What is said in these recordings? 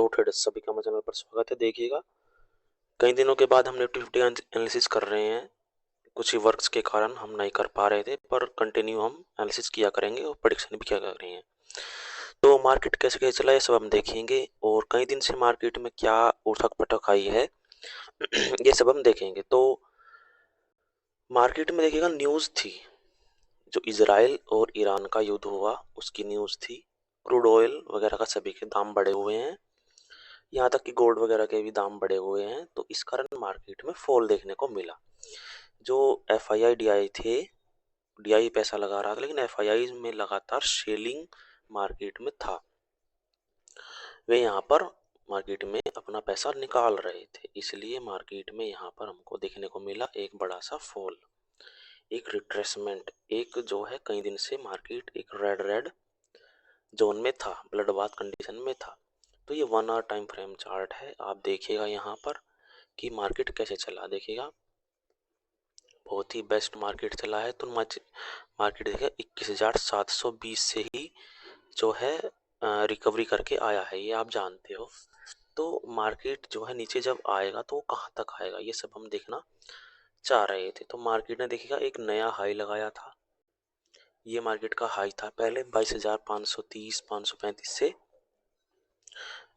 तो ट्रेडर्स सभी का हमारे चैनल पर स्वागत है। देखिएगा, कई दिनों के बाद हम निफ्टी 50 एनालिसिस कर रहे हैं। कुछ ही वर्क्स के कारण हम नहीं कर पा रहे थे, पर कंटिन्यू हम एनालिसिस किया करेंगे और प्रेडिक्शन भी किया कर रहे हैं। तो मार्केट कैसे कैसे चला, ये सब हम देखेंगे और कई दिन से मार्केट में क्या उठक पटक आई है ये सब हम देखेंगे। तो मार्केट में देखिएगा, न्यूज़ थी जो इजराइल और ईरान का युद्ध हुआ, उसकी न्यूज़ थी। क्रूड ऑयल वगैरह का सभी के दाम बढ़े हुए हैं, यहाँ तक कि गोल्ड वगैरह के भी दाम बढ़े हुए हैं। तो इस कारण मार्केट में फॉल देखने को मिला। जो F I I D I थे, डी आई पैसा लगा रहा था, लेकिन एफ आई आई में लगातार सेलिंग मार्केट में था। वे यहाँ पर मार्केट में अपना पैसा निकाल रहे थे, इसलिए मार्केट में यहाँ पर हमको देखने को मिला एक बड़ा सा फॉल, एक रिट्रेसमेंट। एक जो है, कई दिन से मार्केट एक रेड जोन में था, ब्लड बाथ कंडीशन में था। तो ये 1 आवर टाइम फ्रेम चार्ट है। आप देखिएगा यहाँ पर कि मार्केट कैसे चला। देखिएगा, बहुत ही बेस्ट मार्केट चला है। तो मार्केट देखिए 21,720 से ही जो है रिकवरी करके आया है, ये आप जानते हो। तो मार्केट जो है नीचे जब आएगा तो कहाँ तक आएगा, ये सब हम देखना चाह रहे थे। तो मार्केट ने देखिएगा एक नया हाई लगाया था। ये मार्केट का हाई था पहले 22,530 535 से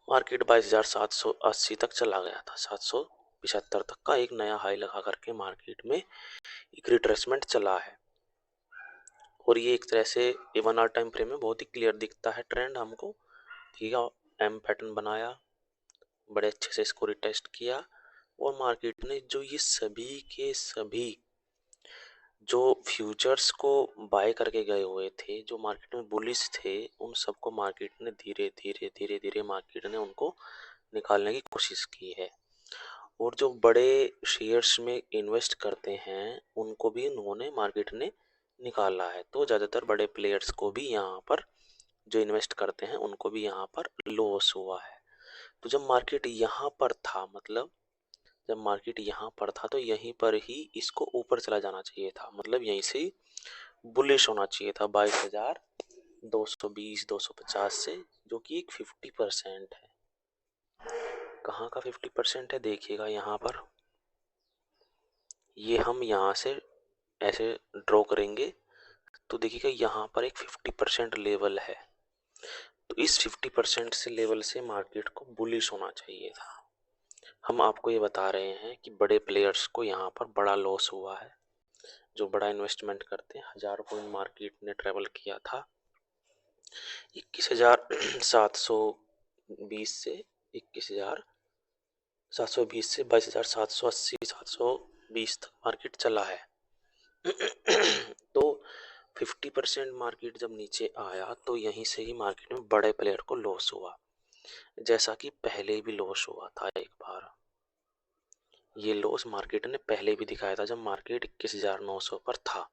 मार्केट 22,780 तक चला गया था। 775 तक का एक नया हाई लगा करके मार्केट में एक रिट्रेसमेंट चला है। और ये एक तरह से 1 आवर टाइम फ्रेम में बहुत ही क्लियर दिखता है ट्रेंड हमको। ठीक है, एम पैटर्न बनाया, बड़े अच्छे से इसको रिटेस्ट किया और मार्केट ने जो ये सभी के सभी जो फ्यूचर्स को बाय करके गए हुए थे, जो मार्केट में बुलिश थे, उन सबको मार्केट ने धीरे धीरे धीरे धीरे मार्केट ने उनको निकालने की कोशिश की है। और जो बड़े शेयर्स में इन्वेस्ट करते हैं उनको भी उन्होंने मार्केट ने निकाला है। तो ज़्यादातर बड़े प्लेयर्स को भी यहाँ पर जो इन्वेस्ट करते हैं उनको भी यहाँ पर लॉस हुआ है। तो जब मार्केट यहाँ पर था, मतलब जब मार्केट यहाँ पर था तो यहीं पर ही इसको ऊपर चला जाना चाहिए था, मतलब यहीं से ही बुलिश होना चाहिए था 22,220 250 से, जो कि एक 50% है। कहाँ का 50% है, देखिएगा यहाँ पर। ये हम यहाँ से ऐसे ड्रॉ करेंगे तो देखिएगा यहाँ पर एक 50% लेवल है। तो इस 50% से लेवल से मार्केट को बुलिश होना चाहिए था। हम आपको ये बता रहे हैं कि बड़े प्लेयर्स को यहाँ पर बड़ा लॉस हुआ है। जो बड़ा इन्वेस्टमेंट करते हैं, 1000 पॉइंट मार्केट ने ट्रेवल किया था 21,720 से 21,720 से 22,780 720 तक मार्केट चला है। तो 50% मार्केट जब नीचे आया तो यहीं से ही मार्केट में बड़े प्लेयर को लॉस हुआ, जैसा कि पहले भी लॉस हुआ था एक बार। ये लॉस मार्केट ने पहले भी दिखाया था जब मार्केट 21,900 पर था।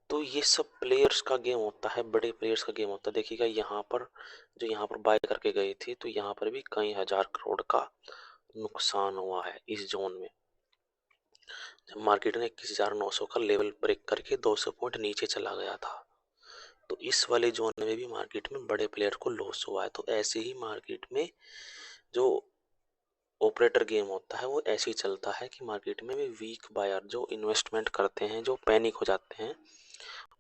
तो ये सब प्लेयर्स का गेम होता है, बड़े प्लेयर्स का गेम होता है। देखिएगा यहाँ पर जो यहाँ पर बाय करके गए थे, तो यहाँ पर भी कई हजार करोड़ का नुकसान हुआ है इस जोन में। जब मार्केट ने 21,900 का लेवल ब्रेक करके 200 पॉइंट नीचे चला गया था, तो इस वाले जोन में भी मार्केट में बड़े प्लेयर को लॉस हुआ है। तो ऐसे ही मार्केट में जो ऑपरेटर गेम होता है वो ऐसे ही चलता है कि मार्केट में भी वीक बायर जो इन्वेस्टमेंट करते हैं, जो पैनिक हो जाते हैं,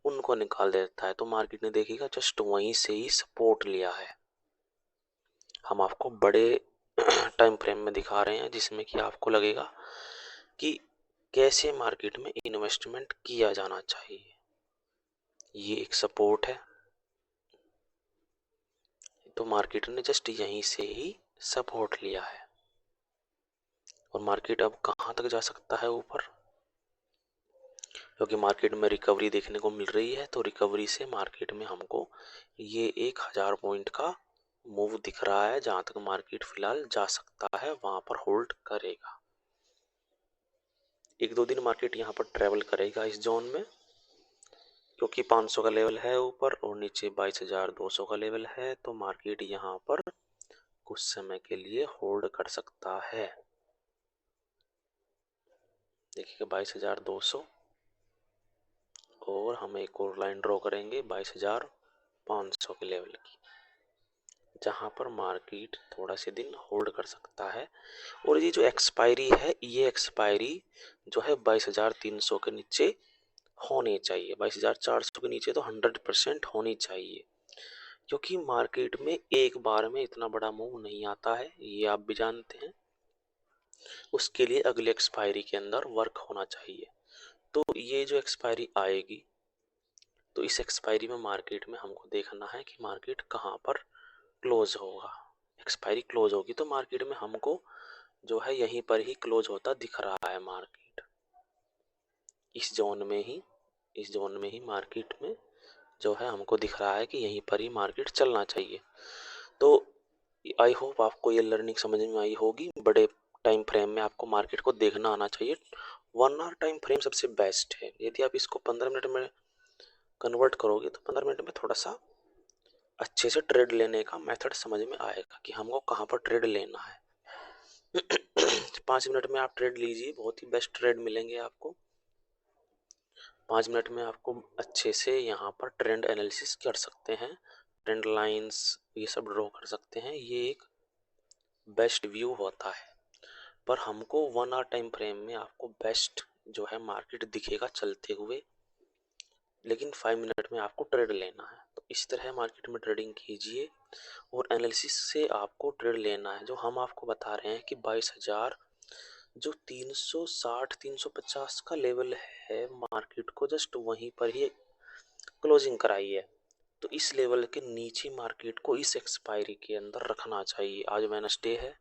उनको निकाल देता है। तो मार्केट ने देखिएगा जस्ट वहीं से ही सपोर्ट लिया है। हम आपको बड़े टाइम फ्रेम में दिखा रहे हैं जिसमें कि आपको लगेगा कि कैसे मार्केट में इन्वेस्टमेंट किया जाना चाहिए। ये एक सपोर्ट है, तो मार्केट ने जस्ट यहीं से ही सपोर्ट लिया है। और मार्केट अब कहाँ तक जा सकता है ऊपर, क्योंकि मार्केट में रिकवरी देखने को मिल रही है। तो रिकवरी से मार्केट में हमको ये 1000 पॉइंट का मूव दिख रहा है, जहां तक मार्केट फिलहाल जा सकता है वहां पर होल्ड करेगा। 1-2 दिन मार्केट यहाँ पर ट्रेवल करेगा इस जोन में, क्योंकि 500 का लेवल है ऊपर और नीचे 22,200 का लेवल है। तो मार्केट यहाँ पर कुछ समय के लिए होल्ड कर सकता है। देखिए 22,200, और हम एक और लाइन ड्रॉ करेंगे 22,500 के लेवल की। जहाँ पर मार्केट थोड़ा से दिन होल्ड कर सकता है। और ये जो एक्सपायरी है, ये एक्सपायरी जो है 22,300 के नीचे होनी चाहिए। 22,400 के नीचे तो 100% होनी चाहिए, क्योंकि मार्केट में एक बार में इतना बड़ा मूव नहीं आता है, ये आप भी जानते हैं। उसके लिए अगले एक्सपायरी के अंदर वर्क होना चाहिए। तो ये जो एक्सपायरी आएगी, तो इस एक्सपायरी में मार्केट में हमको देखना है कि मार्केट कहाँ पर क्लोज होगा। एक्सपायरी क्लोज होगी तो मार्केट में हमको जो है यहीं पर ही क्लोज होता दिख रहा है मार्केट, इस जोन में ही मार्केट में जो है हमको दिख रहा है कि यहीं पर ही मार्केट चलना चाहिए। तो आई होप आपको ये लर्निंग समझ में आई होगी। बड़े टाइम फ्रेम में आपको मार्केट को देखना आना चाहिए। 1 आवर टाइम फ्रेम सबसे बेस्ट है। यदि आप इसको 15 मिनट में कन्वर्ट करोगे तो 15 मिनट में थोड़ा सा अच्छे से ट्रेड लेने का मेथड समझ में आएगा कि हमको कहाँ पर ट्रेड लेना है। 5 मिनट में आप ट्रेड लीजिए, बहुत ही बेस्ट ट्रेड मिलेंगे आपको। 5 मिनट में आपको अच्छे से यहाँ पर ट्रेंड एनालिसिस कर सकते हैं, ट्रेंड लाइंस ये सब ड्रॉ कर सकते हैं। ये एक बेस्ट व्यू होता है। पर हमको 1 आवर टाइम फ्रेम में आपको बेस्ट जो है मार्केट दिखेगा चलते हुए, लेकिन 5 मिनट में आपको ट्रेड लेना है। तो इस तरह मार्केट में ट्रेडिंग कीजिए और एनालिसिस से आपको ट्रेड लेना है। जो हम आपको बता रहे हैं कि 22,000 जो 360 350 का लेवल है, मार्केट को जस्ट वहीं पर ही क्लोजिंग कराई है। तो इस लेवल के नीचे मार्केट को इस एक्सपायरी के अंदर रखना चाहिए। आज वेडनेसडे है,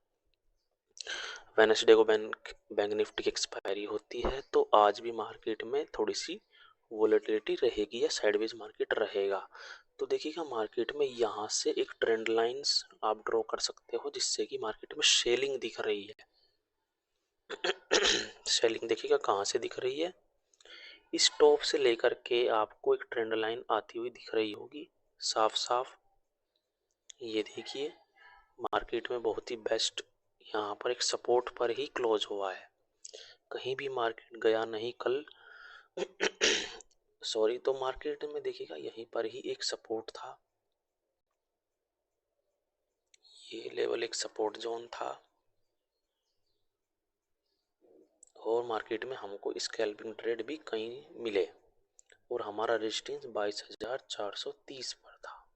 वेडनेसडे को बैंक निफ्टी की एक्सपायरी होती है, तो आज भी मार्केट में थोड़ी सी वोलेटिलिटी रहेगी या साइडवेज मार्केट रहेगा। तो देखिएगा मार्केट में यहाँ से एक ट्रेंड लाइंस आप ड्रॉ कर सकते हो, जिससे कि मार्केट में सेलिंग दिख रही है। सेलिंग देखिएगा कहाँ से दिख रही है, इस टॉप से लेकर के आपको एक ट्रेंड लाइन आती हुई दिख रही होगी साफ साफ। ये देखिए मार्केट में बहुत ही बेस्ट यहाँ पर एक सपोर्ट पर ही क्लोज हुआ है, कहीं भी मार्केट गया नहीं कल। सॉरी, तो मार्केट में देखिएगा यहीं पर ही एक सपोर्ट था, ये लेवल एक सपोर्ट जोन था, और मार्केट में हमको स्कैल्पिंग ट्रेड भी कहीं मिले, और हमारा रेजिस्टेंस 22,430 पर था।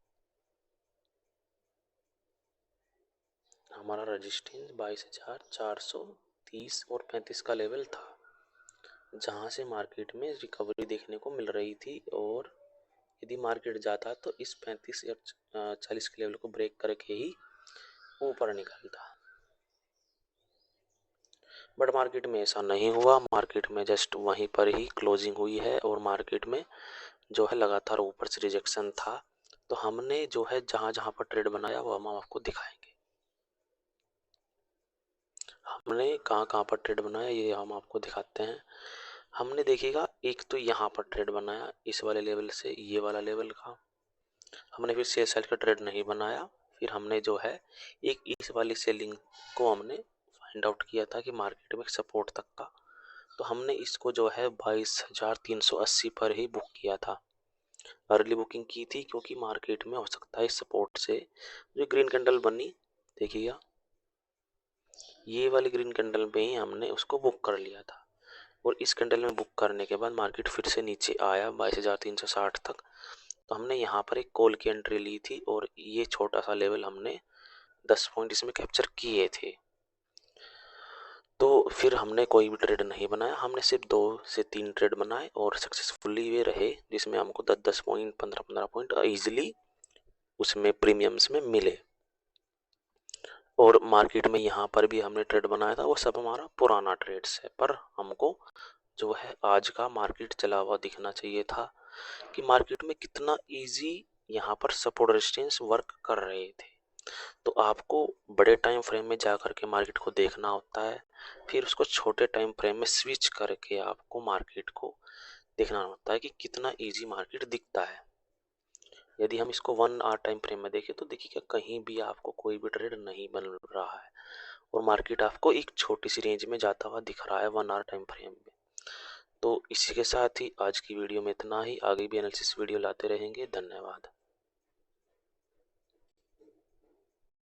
हमारा रेजिस्टेंस 22,430 और 35 का लेवल था, जहां से मार्केट में रिकवरी देखने को मिल रही थी। और यदि मार्केट जाता तो इस 35 या 40 के लेवल को ब्रेक करके ही ऊपर निकलता, बट मार्केट में ऐसा नहीं हुआ। मार्केट में जस्ट वहीं पर ही क्लोजिंग हुई है, और मार्केट में जो है लगातार ऊपर से रिजेक्शन था। तो हमने जो है जहां जहां पर ट्रेड बनाया वो हम आपको दिखाएंगे। हमने कहाँ कहाँ पर ट्रेड बनाया ये हम आपको दिखाते हैं। हमने देखिएगा एक तो यहाँ पर ट्रेड बनाया इस वाले लेवल से ये वाला लेवल का, हमने फिर सेल साइड का ट्रेड नहीं बनाया। फिर हमने जो है एक इस वाली सेलिंग को हमने फाइंड आउट किया था कि मार्केट में सपोर्ट तक का, तो हमने इसको जो है 22,380 पर ही बुक किया था, अर्ली बुकिंग की थी, क्योंकि मार्केट में हो सकता है इस सपोर्ट से जो ग्रीन कैंडल बनी देखिएगा, ये वाली ग्रीन कैंडल पे ही हमने उसको बुक कर लिया था। और इस कैंडल में बुक करने के बाद मार्केट फिर से नीचे आया 22,360 तक, तो हमने यहाँ पर एक कॉल की एंट्री ली थी, और ये छोटा सा लेवल हमने 10 पॉइंट इसमें कैप्चर किए थे। तो फिर हमने कोई भी ट्रेड नहीं बनाया, हमने सिर्फ 2 से 3 ट्रेड बनाए और सक्सेसफुली वे रहे, जिसमें हमको 10-10 पॉइंट 15-15 पॉइंट ईजिली उसमें प्रीमियम्स में मिले। और मार्केट में यहाँ पर भी हमने ट्रेड बनाया था, वो सब हमारा पुराना ट्रेड्स है, पर हमको जो है आज का मार्केट चला हुआ दिखना चाहिए था कि मार्केट में कितना इजी यहाँ पर सपोर्ट रेजिस्टेंस वर्क कर रहे थे। तो आपको बड़े टाइम फ्रेम में जा करके मार्केट को देखना होता है, फिर उसको छोटे टाइम फ्रेम में स्विच करके आपको मार्केट को देखना होता है कि कितना इजी मार्केट दिखता है। यदि हम इसको 1 आवर टाइम फ्रेम में देखें तो देखिए कहीं भी आपको कोई भी ट्रेड नहीं बन रहा है, और मार्केट आपको एक छोटी सी रेंज में जाता हुआ दिख रहा है 1 आवर टाइम फ्रेम में। तो इसी के साथ ही आज की वीडियो में इतना ही, आगे भी एनालिसिस वीडियो लाते रहेंगे। धन्यवाद।